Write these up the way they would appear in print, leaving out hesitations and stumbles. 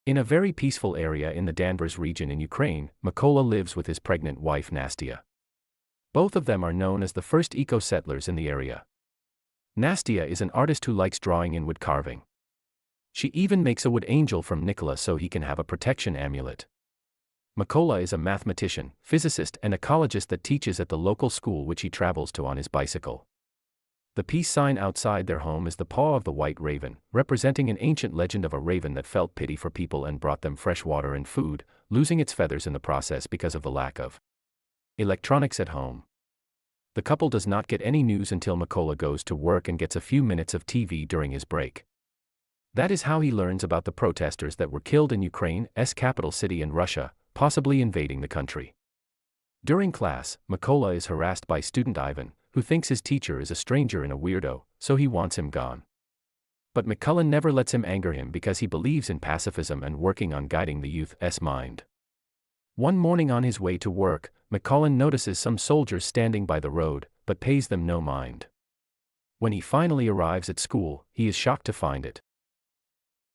In a very peaceful area in the Danvers region in Ukraine, Mykola lives with his pregnant wife Nastia. Both of them are known as the first eco-settlers in the area. Nastia is an artist who likes drawing and wood carving. She even makes a wood angel from Nikola so he can have a protection amulet. Mykola is a mathematician, physicist and ecologist that teaches at the local school which he travels to on his bicycle. The peace sign outside their home is the paw of the white raven, representing an ancient legend of a raven that felt pity for people and brought them fresh water and food, losing its feathers in the process because of the lack of electronics at home. The couple does not get any news until Mykola goes to work and gets a few minutes of TV during his break. That is how he learns about the protesters that were killed in Ukraine's capital city and Russia, possibly invading the country. During class, Mykola is harassed by student Ivan, who thinks his teacher is a stranger and a weirdo, so he wants him gone. But Mykola never lets him anger him because he believes in pacifism and working on guiding the youth's mind. One morning on his way to work, Mykola notices some soldiers standing by the road, but pays them no mind. When he finally arrives at school, he is shocked to find it.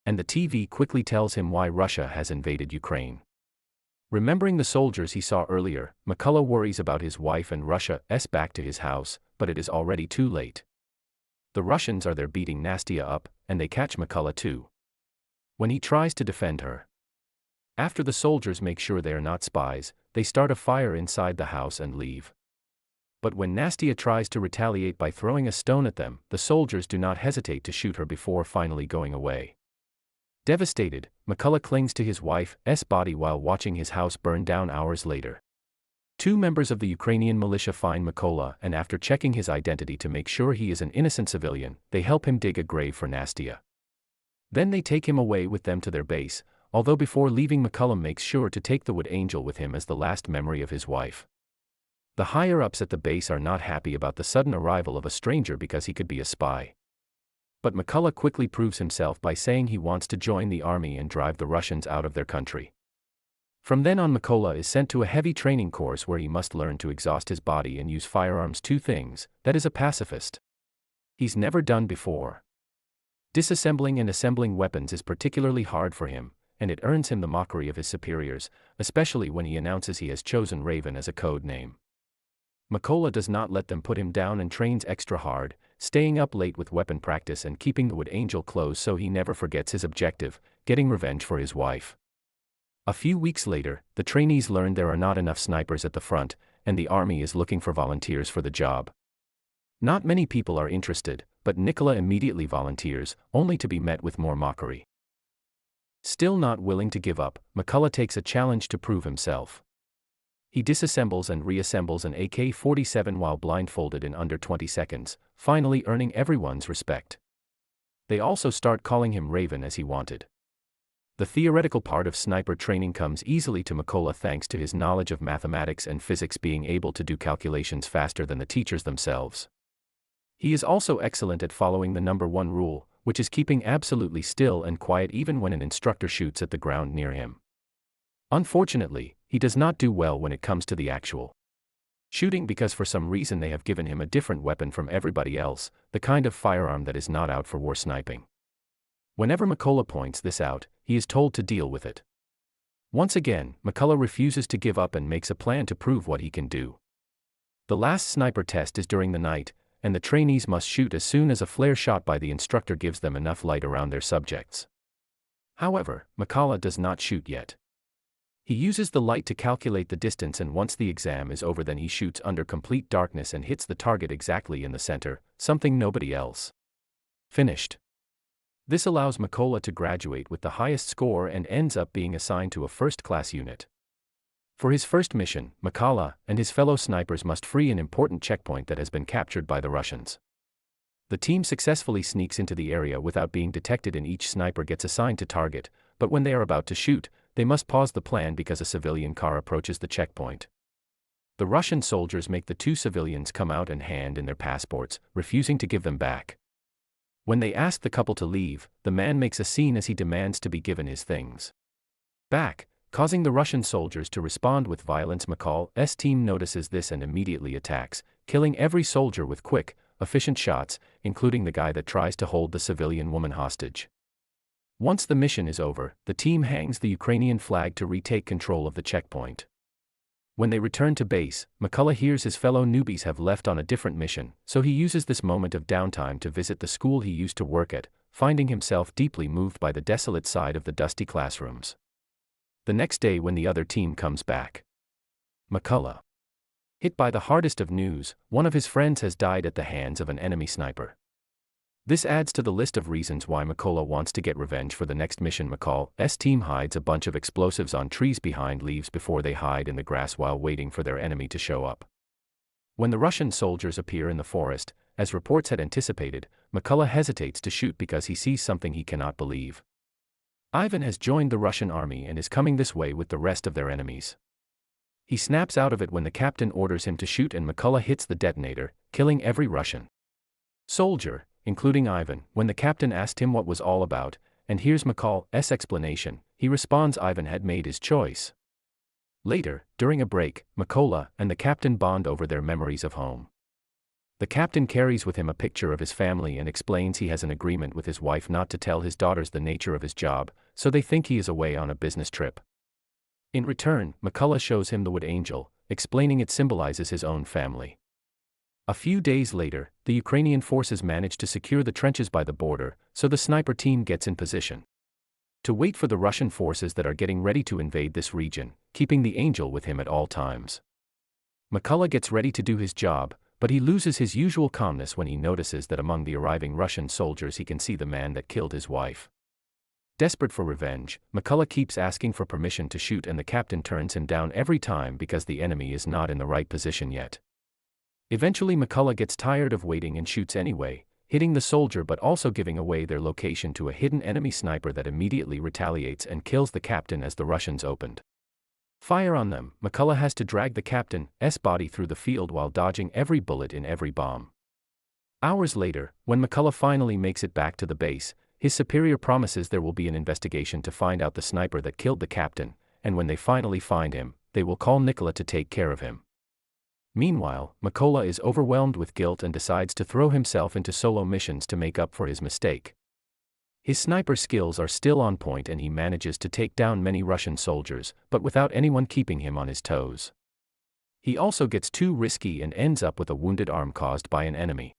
And the TV quickly tells him why Russia has invaded Ukraine. Remembering the soldiers he saw earlier, Mykola worries about his wife and Russia's back to his house, but it is already too late. The Russians are there beating Nastia up, and they catch Mykola too. When he tries to defend her, after the soldiers make sure they are not spies, they start a fire inside the house and leave. But when Nastia tries to retaliate by throwing a stone at them, the soldiers do not hesitate to shoot her before finally going away. Devastated, Mykola clings to his wife's body while watching his house burn down hours later. Two members of the Ukrainian militia find Mykola and after checking his identity to make sure he is an innocent civilian, they help him dig a grave for Nastia. Then they take him away with them to their base, although before leaving Mykola makes sure to take the wood angel with him as the last memory of his wife. The higher-ups at the base are not happy about the sudden arrival of a stranger because he could be a spy. But Mykola quickly proves himself by saying he wants to join the army and drive the Russians out of their country. From then on, Mykola is sent to a heavy training course where he must learn to exhaust his body and use firearms, two things that is a pacifist he's never done before. Disassembling and assembling weapons is particularly hard for him, and it earns him the mockery of his superiors, especially when he announces he has chosen Raven as a code name. Mykola does not let them put him down and trains extra hard, staying up late with weapon practice and keeping the wood angel close so he never forgets his objective, getting revenge for his wife. A few weeks later, the trainees learn there are not enough snipers at the front, and the army is looking for volunteers for the job. Not many people are interested, but Nikola immediately volunteers, only to be met with more mockery. Still not willing to give up, Mykola takes a challenge to prove himself. He disassembles and reassembles an AK-47 while blindfolded in under 20 seconds, finally earning everyone's respect. They also start calling him Raven as he wanted. The theoretical part of sniper training comes easily to Mykola thanks to his knowledge of mathematics and physics, being able to do calculations faster than the teachers themselves. He is also excellent at following the number one rule, which is keeping absolutely still and quiet even when an instructor shoots at the ground near him. Unfortunately, he does not do well when it comes to the actual shooting because for some reason they have given him a different weapon from everybody else, the kind of firearm that is not out for war sniping. Whenever Mykola points this out, he is told to deal with it. Once again, Mykola refuses to give up and makes a plan to prove what he can do. The last sniper test is during the night, and the trainees must shoot as soon as a flare shot by the instructor gives them enough light around their subjects. However, Mykola does not shoot yet. He uses the light to calculate the distance, and once the exam is over then he shoots under complete darkness and hits the target exactly in the center, something nobody else finished. This allows Mykola to graduate with the highest score and ends up being assigned to a first-class unit. For his first mission, Mykola and his fellow snipers must free an important checkpoint that has been captured by the Russians. The team successfully sneaks into the area without being detected and each sniper gets assigned to target, but when they are about to shoot, they must pause the plan because a civilian car approaches the checkpoint. The Russian soldiers make the two civilians come out and hand in their passports, refusing to give them back. When they ask the couple to leave, the man makes a scene as he demands to be given his things back, causing the Russian soldiers to respond with violence. Mykola's team notices this and immediately attacks, killing every soldier with quick, efficient shots, including the guy that tries to hold the civilian woman hostage. Once the mission is over, the team hangs the Ukrainian flag to retake control of the checkpoint. When they return to base, McCullough hears his fellow newbies have left on a different mission, so he uses this moment of downtime to visit the school he used to work at, finding himself deeply moved by the desolate side of the dusty classrooms. The next day when the other team comes back, McCullough, hit by the hardest of news, one of his friends has died at the hands of an enemy sniper. This adds to the list of reasons why McCullough wants to get revenge for the next mission. McCall's team hides a bunch of explosives on trees behind leaves before they hide in the grass while waiting for their enemy to show up. When the Russian soldiers appear in the forest, as reports had anticipated, McCullough hesitates to shoot because he sees something he cannot believe. Ivan has joined the Russian army and is coming this way with the rest of their enemies. He snaps out of it when the captain orders him to shoot and McCullough hits the detonator, killing every Russian soldier, including Ivan. When the captain asked him what was all about, and hears McCall's explanation, he responds Ivan had made his choice. Later, during a break, McCullough and the captain bond over their memories of home. The captain carries with him a picture of his family and explains he has an agreement with his wife not to tell his daughters the nature of his job, so they think he is away on a business trip. In return, McCullough shows him the wood angel, explaining it symbolizes his own family. A few days later, the Ukrainian forces manage to secure the trenches by the border, so the sniper team gets in position to wait for the Russian forces that are getting ready to invade this region, keeping the angel with him at all times. McCullough gets ready to do his job, but he loses his usual calmness when he notices that among the arriving Russian soldiers he can see the man that killed his wife. Desperate for revenge, McCullough keeps asking for permission to shoot and the captain turns him down every time because the enemy is not in the right position yet. Eventually McCullough gets tired of waiting and shoots anyway, hitting the soldier but also giving away their location to a hidden enemy sniper that immediately retaliates and kills the captain as the Russians opened fire on them. McCullough has to drag the captain's body through the field while dodging every bullet in every bomb. Hours later, when McCullough finally makes it back to the base, his superior promises there will be an investigation to find out the sniper that killed the captain, and when they finally find him, they will call Nicola to take care of him. Meanwhile, McCullough is overwhelmed with guilt and decides to throw himself into solo missions to make up for his mistake. His sniper skills are still on point and he manages to take down many Russian soldiers, but without anyone keeping him on his toes. He also gets too risky and ends up with a wounded arm caused by an enemy.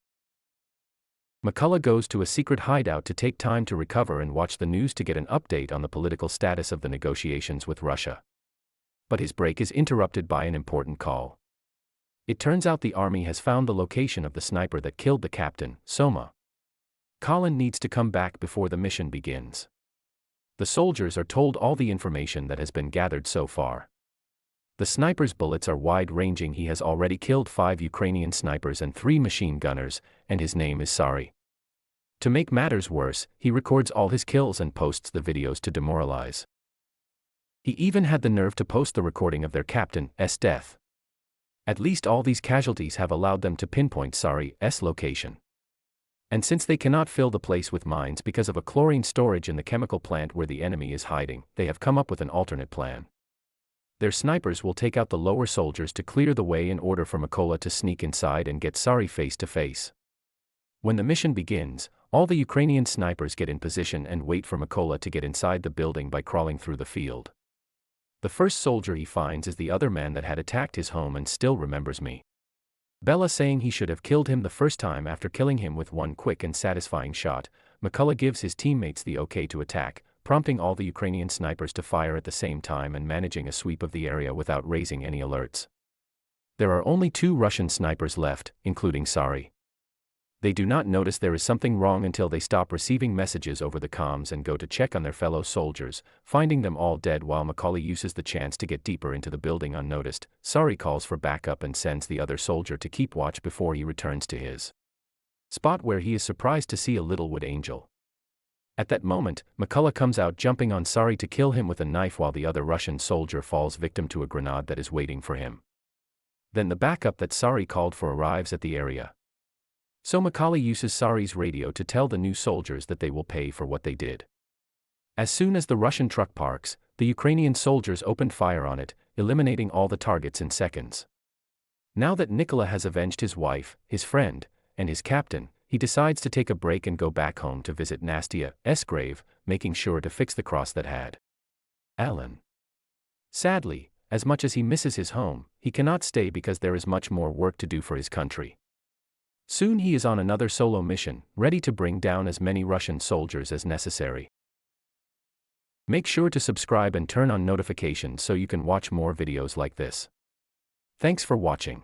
McCullough goes to a secret hideout to take time to recover and watch the news to get an update on the political status of the negotiations with Russia. But his break is interrupted by an important call. It turns out the army has found the location of the sniper that killed the captain, Soma. Colin needs to come back before the mission begins. The soldiers are told all the information that has been gathered so far. The sniper's bullets are wide-ranging. He has already killed 5 Ukrainian snipers and 3 machine gunners, and his name is Sari. To make matters worse, he records all his kills and posts the videos to demoralize. He even had the nerve to post the recording of their captain's death. At least all these casualties have allowed them to pinpoint Sari's location. And since they cannot fill the place with mines because of a chlorine storage in the chemical plant where the enemy is hiding, they have come up with an alternate plan. Their snipers will take out the lower soldiers to clear the way in order for McCullough to sneak inside and get Sari face to face. When the mission begins, all the Ukrainian snipers get in position and wait for McCullough to get inside the building by crawling through the field. The first soldier he finds is the other man that had attacked his home and still remembers me. Bella saying he should have killed him the first time after killing him with one quick and satisfying shot, McCullough gives his teammates the okay to attack, prompting all the Ukrainian snipers to fire at the same time and managing a sweep of the area without raising any alerts. There are only 2 Russian snipers left, including Sari. They do not notice there is something wrong until they stop receiving messages over the comms and go to check on their fellow soldiers, finding them all dead while McCullough uses the chance to get deeper into the building unnoticed. Sari calls for backup and sends the other soldier to keep watch before he returns to his spot where he is surprised to see a little wood angel. At that moment, McCullough comes out jumping on Sari to kill him with a knife while the other Russian soldier falls victim to a grenade that is waiting for him. Then the backup that Sari called for arrives at the area. So McCullough uses Sari's radio to tell the new soldiers that they will pay for what they did. As soon as the Russian truck parks, the Ukrainian soldiers opened fire on it, eliminating all the targets in seconds. Now that Nicola has avenged his wife, his friend, and his captain, he decides to take a break and go back home to visit Nastia's grave, making sure to fix the cross that had Alan. Sadly, as much as he misses his home, he cannot stay because there is much more work to do for his country. Soon he is on another solo mission, ready to bring down as many Russian soldiers as necessary. Make sure to subscribe and turn on notifications so you can watch more videos like this. Thanks for watching.